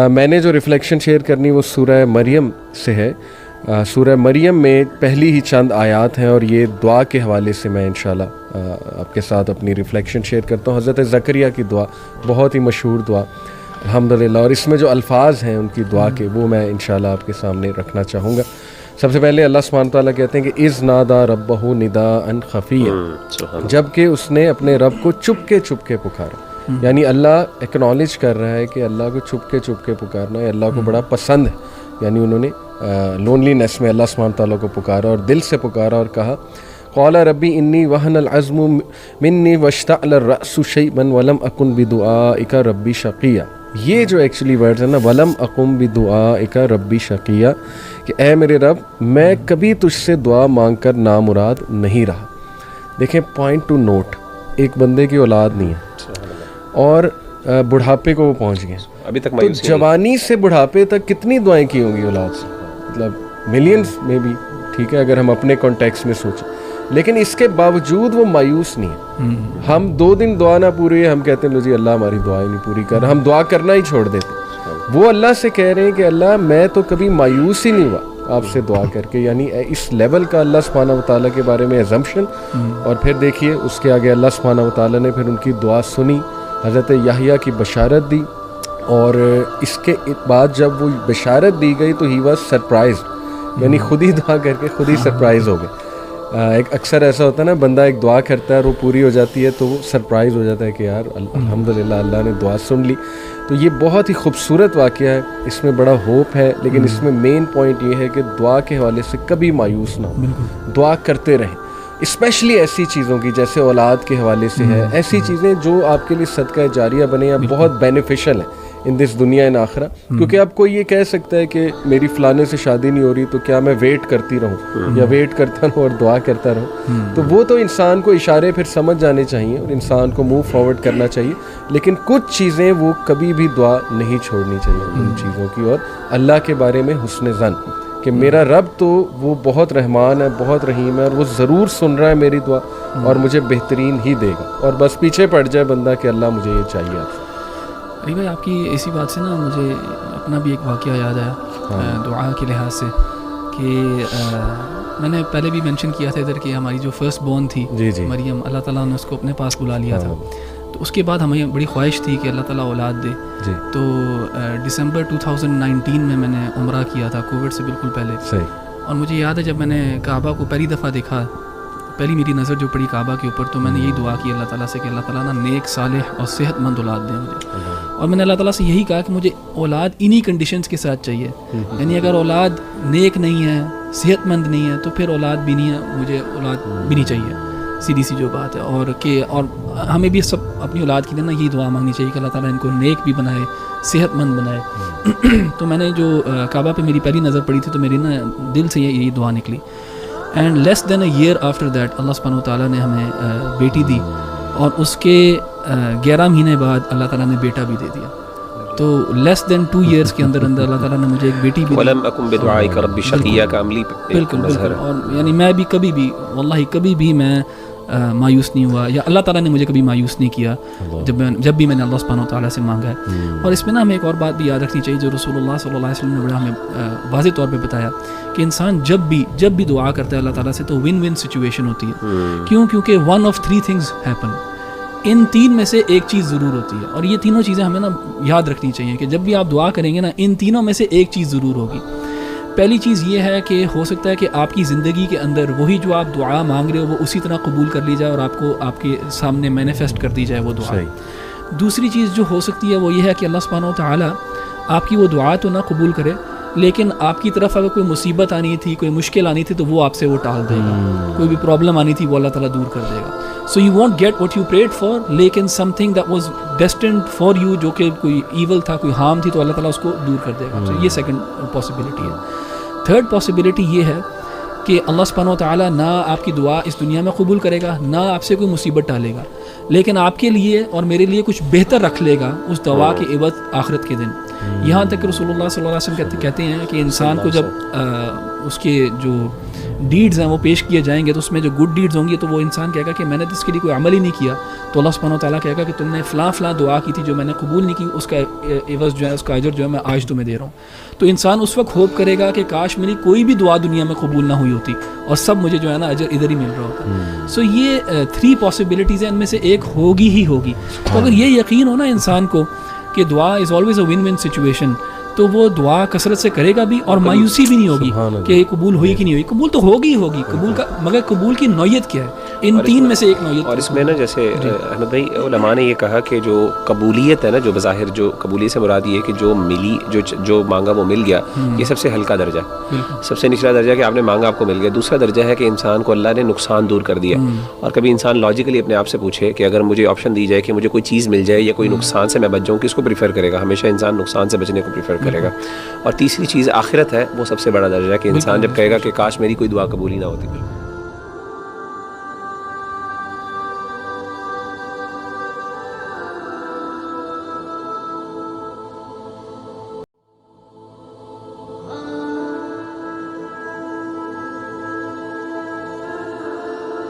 میں نے جو ریفلیکشن شیئر کرنی وہ سورہ مریم سے ہے. سورہ مریم میں پہلی ہی چند آیات ہیں اور یہ دعا کے حوالے سے میں انشاءاللہ آپ کے ساتھ اپنی ریفلیکشن شیئر کرتا ہوں. حضرت زکریا کی دعا بہت ہی مشہور دعا الحمدللہ, اور اس میں جو الفاظ ہیں ان کی دعا کے وہ میں انشاءاللہ آپ کے سامنے رکھنا چاہوں گا. سب سے پہلے اللہ سبحانہ تعالیٰ کہتے ہیں کہ اذ نادا ربہ نداء خفیا, جب کہ اس نے اپنے رب کو چپ کے پکارا. یعنی اللہ ایکنالج کر رہا ہے کہ اللہ کو چپ کے پکارنا ہے اللہ کو بڑا پسند ہے. یعنی انہوں نے لونلینس میں اللہ سبحانہ تعالیٰ کو پکارا اور دل سے پکارا اور کہا قال ربی انی وہن العظم منی واشتعل الرأس شیئبا ولم اکن بدعائک ربی شقیا. یہ جو ایکچولی ورڈز ہیں نا, ولم اقم بدعائک ربی شقیا, کہ اے میرے رب میں کبھی تجھ سے دعا مانگ کر نامراد نہیں رہا. دیکھیں پوائنٹ ٹو نوٹ, ایک بندے کی اولاد نہیں ہے اور بڑھاپے کو وہ پہنچ گئے, ابھی تک تو جوانی سے بڑھاپے تک کتنی دعائیں کی ہوں گی اولاد سے, مطلب ملینز میں بھی, ٹھیک ہے اگر ہم اپنے کانٹیکس میں سوچیں, لیکن اس کے باوجود وہ مایوس نہیں ہے. ہم 2 دن دعا نہ پوری ہے ہم کہتے ہیں لو جی اللہ ہماری دعائیں نہیں پوری کر رہا, ہم دعا کرنا ہی چھوڑ دیتے. وہ اللہ سے کہہ رہے ہیں کہ اللہ میں تو کبھی مایوس ہی نہیں ہوا آپ سے دعا کر کے. یعنی اس لیول کا اللہ سبحانہ و تعالیٰ کے بارے میں ایزمپشن. اور پھر دیکھیے اس کے آگے اللہ سبحانہ و تعالیٰ نے پھر ان کی دعا سنی, حضرت یحییٰ کی بشارت دی, اور اس کے بعد جب وہ بشارت دی گئی تو ہی واز سرپرائزڈ, یعنی خود ہی دعا کر کے خود ہی سرپرائز ہو گئے. ایک اکثر ایسا ہوتا ہے نا, بندہ ایک دعا کرتا ہے اور وہ پوری ہو جاتی ہے تو وہ سرپرائز ہو جاتا ہے کہ یار الحمدللہ اللہ نے دعا سن لی. تو یہ بہت ہی خوبصورت واقعہ ہے, اس میں بڑا ہوپ ہے, لیکن اس میں مین پوائنٹ یہ ہے کہ دعا کے حوالے سے کبھی مایوس نہ ہو, دعا کرتے رہیں, اسپیشلی ایسی چیزوں کی جیسے اولاد کے حوالے سے ہے, ایسی چیزیں جو آپ کے لیے صدقہ جاریہ بنے یا بہت بینیفیشل ہیں ان دس دنیا ان آخرہ. کیونکہ اب کوئی یہ کہہ سکتا ہے کہ میری فلانے سے شادی نہیں ہو رہی تو کیا میں ویٹ کرتی رہوں یا ویٹ کرتا رہوں اور دعا کرتا رہوں. تو وہ تو انسان کو اشارے پھر سمجھ جانے چاہیے اور انسان کو موو فارورڈ کرنا چاہیے, لیکن کچھ چیزیں وہ کبھی بھی دعا نہیں چھوڑنی چاہیے ان چیزوں کی. اور اللہ کے بارے میں حسن ظن کہ میرا رب تو وہ بہت رحمان ہے, بہت رحیم ہے, اور وہ ضرور سن رہا ہے میری دعا اور مجھے بہترین ہی دے گا. اور بس پیچھے پڑ جائے بندہ کہ اللہ مجھے یہ چاہیے آپ سے. علی بھائی آپ کی اسی بات سے نا مجھے اپنا بھی ایک واقعہ یاد آیا دعا کے لحاظ سے, کہ میں نے پہلے بھی مینشن کیا تھا ادھر کہ ہماری جو فرسٹ بورن تھی مریم, اللہ تعالیٰ نے اس کو اپنے پاس بلا لیا تھا. تو اس کے بعد ہمیں بڑی خواہش تھی کہ اللہ تعالیٰ اولاد دے. تو دسمبر 2019 میں نے عمرہ کیا تھا, کووڈ سے بالکل پہلے. اور مجھے یاد ہے جب میں نے کعبہ کو پہلی دفعہ دیکھا, پہلی میری نظر جو پڑی کعبہ کے اوپر, تو میں نے یہی دعا کی اللہ تعالیٰ سے کہ اللہ تعالیٰ نا نیک صالح اور صحت مند اولاد دے مجھے. اور میں نے اللہ تعالیٰ سے یہی کہا کہ مجھے اولاد انہی کنڈیشنز کے ساتھ چاہیے. یعنی اگر اولاد نیک نہیں ہے, صحت مند نہیں ہے, تو پھر اولاد بھی نہیں ہے, مجھے اولاد بھی نہیں چاہیے, سیدھی سی جو بات ہے. اور ہمیں بھی سب اپنی اولاد کے لیے نا یہی دعا مانگنی چاہیے کہ اللہ تعالیٰ ان کو نیک بھی بنائے, صحت مند بنائے. تو میں نے جو کعبہ پہ میری پہلی نظر پڑی تھی تو میری نا دل سے یہی دعا نکلی. And less than a year after that اللہ سبحانہ وتعالیٰ نے ہمیں بیٹی دی, اور اس کے 11 مہینے بعد اللہ تعالیٰ نے بیٹا بھی دے دیا. تو لیس دین 2 ایئرس کے اندر اللہ تعالیٰ نے مجھے ایک بیٹی بھی دی. ولم اکن بدعائک رب شقیا کا عملی بالکل. اور یعنی میں بھی کبھی بھی واللہ کبھی بھی میں مایوس نہیں ہوا, یا اللہ تعالیٰ نے مجھے کبھی مایوس نہیں کیا جب بھی میں نے اللہ سبحانہ وتعالیٰ سے مانگا ہے. اور اس میں نا ہمیں ایک اور بات بھی یاد رکھنی چاہیے جو رسول اللہ صلی اللہ علیہ وسلم نے بڑا ہمیں واضح طور پہ بتایا کہ انسان جب بھی دعا کرتا ہے اللہ تعالیٰ سے تو ون ون سچویشن ہوتی ہے. کیونکہ 1 of 3 things happen, ان 3 میں سے ایک چیز ضرور ہوتی ہے. اور یہ تینوں چیزیں ہمیں نا یاد رکھنی چاہیے کہ جب بھی آپ دعا کریں گے نا ان تینوں میں سے ایک چیز ضرور ہوگی. پہلی چیز یہ ہے کہ ہو سکتا ہے کہ آپ کی زندگی کے اندر وہی جو آپ دعا مانگ رہے ہو وہ اسی طرح قبول کر لی جائے اور آپ کو آپ کے سامنے مینیفیسٹ کر دی جائے وہ دعا. دوسری چیز جو ہو سکتی ہے وہ یہ ہے کہ اللہ سبحانہ وتعالیٰ آپ کی وہ دعا تو نہ قبول کرے, لیکن آپ کی طرف اگر کوئی مصیبت آنی تھی, کوئی مشکل آنی تھی, تو وہ آپ سے وہ ٹال دے گا. کوئی بھی پرابلم آنی تھی وہ اللہ تعالیٰ دور کر دے گا. So you won't get what you prayed for, لیکن something that was destined for you, جو کہ کوئی ایول تھا, کوئی ہارم تھی, تو اللہ تعالیٰ اس کو دور کر دے گا. یہ سیکنڈ پاسبلٹی ہے. تھرڈ پاسبلٹی یہ ہے کہ اللہ سبحانہ وتعالیٰ نہ آپ کی دعا اس دنیا میں قبول کرے گا, نہ آپ سے کوئی مصیبت ٹالے گا, لیکن آپ کے لیے اور میرے لیے کچھ بہتر رکھ لے گا اس دعا کے عوض آخرت کے دن. یہاں تک کہ رسول اللہ صلی اللہ علیہ وسلم کہتے ہیں کہ انسان کو جب اس کے جو ڈیڈز ہیں وہ پیش کیے جائیں گے تو اس میں جو گڈ ڈیڈز ہوں گی تو وہ انسان کہے گا کہ میں نے تو اس کے لیے کوئی عمل ہی نہیں کیا, تو اللہ سبحانہ و تعالیٰ کہے گا کہ تم نے فلاں فلاں دعا کی تھی جو میں نے قبول نہیں کی, اس کا عوض جو ہے, اس کا اجر جو ہے میں آج تمہیں دے رہا ہوں. تو انسان اس وقت ہوپ کرے گا کہ کاش میری کوئی بھی دعا دنیا میں قبول نہ ہوئی ہوتی اور سب مجھے جو ہے نا اجر ادھر ہی مل رہا ہوتا. سو یہ 3 پاسبلٹیز ہیں, ان میں سے ایک ہوگی ہی ہوگی. تو اگر یہ یقین ہو نا انسان کو کہ دعا is always a one one situation, تو وہ دعا کثرت سے کرے گا بھی اور مایوسی بھی نہیں ہوگی کہ قبول ہوئی کہ نہیں ہوئی. قبول تو ہوگی قبول کا, مگر قبول کی نوعیت کیا ہے, ان 3 میں سے ایک نوعیت. اور اس میں نا جیسے احمد بھائی علماء نے یہ کہا کہ جو قبولیت ہے نا, جو بظاہر جو قبولیت سے مراد یہ ہے کہ جو ملی, جو مانگا وہ مل گیا, یہ سب سے ہلکا درجہ, سب سے نچلا درجہ کہ آپ نے مانگا آپ کو مل گیا. دوسرا درجہ ہے کہ انسان کو اللہ نے نقصان دور کر دیا. اور کبھی انسان لاجیکلی اپنے آپ سے پوچھے کہ اگر مجھے آپشن دی جائے کہ مجھے کوئی چیز مل جائے یا کوئی نقصان سے میں بچ جاؤں, کس کو پریفر کرے گا؟ ہمیشہ انسان نقصان سے بچنے کو پریفر کرے گا. اور تیسری چیز آخرت ہے, وہ سب سے بڑا درجہ ہے کہ انسان جب کہے گا کہ کاش میری کوئی دعا قبول ہی نہ ہوتی.